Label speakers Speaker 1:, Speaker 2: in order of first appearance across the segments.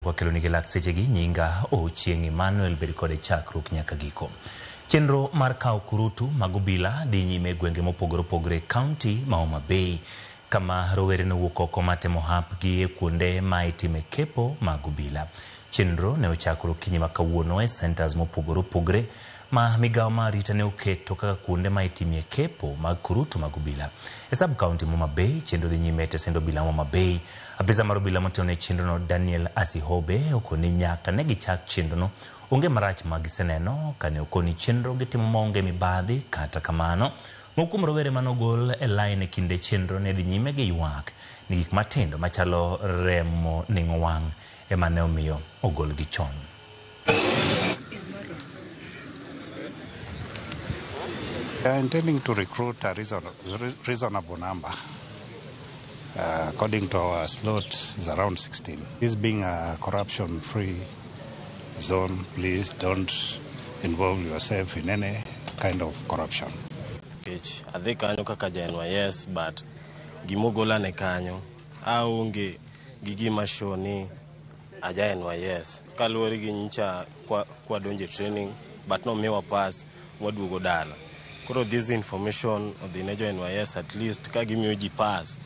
Speaker 1: kwa keloni gi laksechegi nyinga Ochieng Emmanuel Berikode chakruok nyaka giko. Chenro mar kawo kurutu mag obila dhi nyime gwenge mopogore opogore kaunti ma Homa Bay, kama rowere nowuok oko matemo hapgi e kuonde ma itime kepo mag obila. Chenro ne ochakore okinyi ma kawuono e centers mopogore opogore ma migawo mar arita ne oketo kaka kuonde ma itimie kepo mag kurutu mag obila. E sub county Homa Bay, chenro dhi nyime e tesend obila Homa Bay. Apisa mar obila motelo ne chenrono Daniel Asihobe okoni nyaka ne gichak chenrono onge marach ma giseneno kane okoni chenro gitimo maonge mibadhi. Kata kamano, mokuom rowere manogol e line e kinde chenro ne dhi nyime gi ywak ni gik matindo machalo remo ning'o wang' ema ne omiyo ogol gi chon.
Speaker 2: They are intending to recruit a reasonable number. According to our slot, is around 16. This being a corruption-free zone, please don't involve yourself in any kind of corruption.
Speaker 3: Adhi kanyo kaka ja NYS, but gimogola ne kanyo aonge gi gima show ni aja NYS. Kaluwore gi nyicha kwa donje training, but no miwa pass waduogo dala. Koro this information of the Nejo NYS at least ka gimiyo ji pass,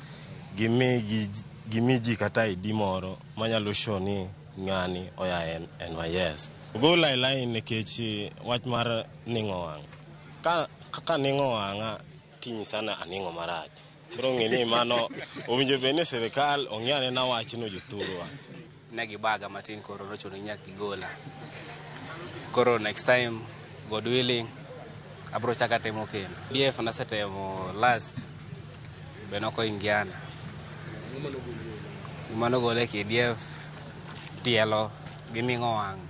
Speaker 3: gimi ji kata ID moro manyalo show ni ng'ani oya NYS. Go line nekech wach mar ning'o wang'. Ka ning'o wang'a kinyisa na aning'o marach. Koro ng'eni mano owinjo bene sirikal ong'iyane na wachno jothurwa.
Speaker 4: Ne gibaga matin koro rochono nyaka gigola. Koro next time, God willing, abro chaka temo kendo. DF nasetemo last benoko ingiana. Mano gole ki DF tielo gi ning'o wang'.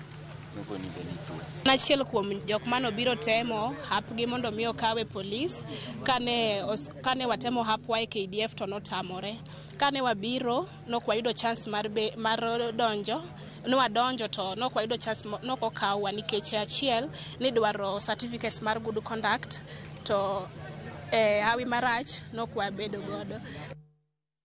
Speaker 5: Nachiel kuom jok mano biro temo hapgi mondo miyo kawe polis kane watemo hapwa e KDF to notamore. Kane wabiro nok wayudo chance mar donjo, nwadonjo to nok wayudo chance nok okawa nikech achiel ni dwaro certificates mar good conduct to hawi marach nok wabedo godo.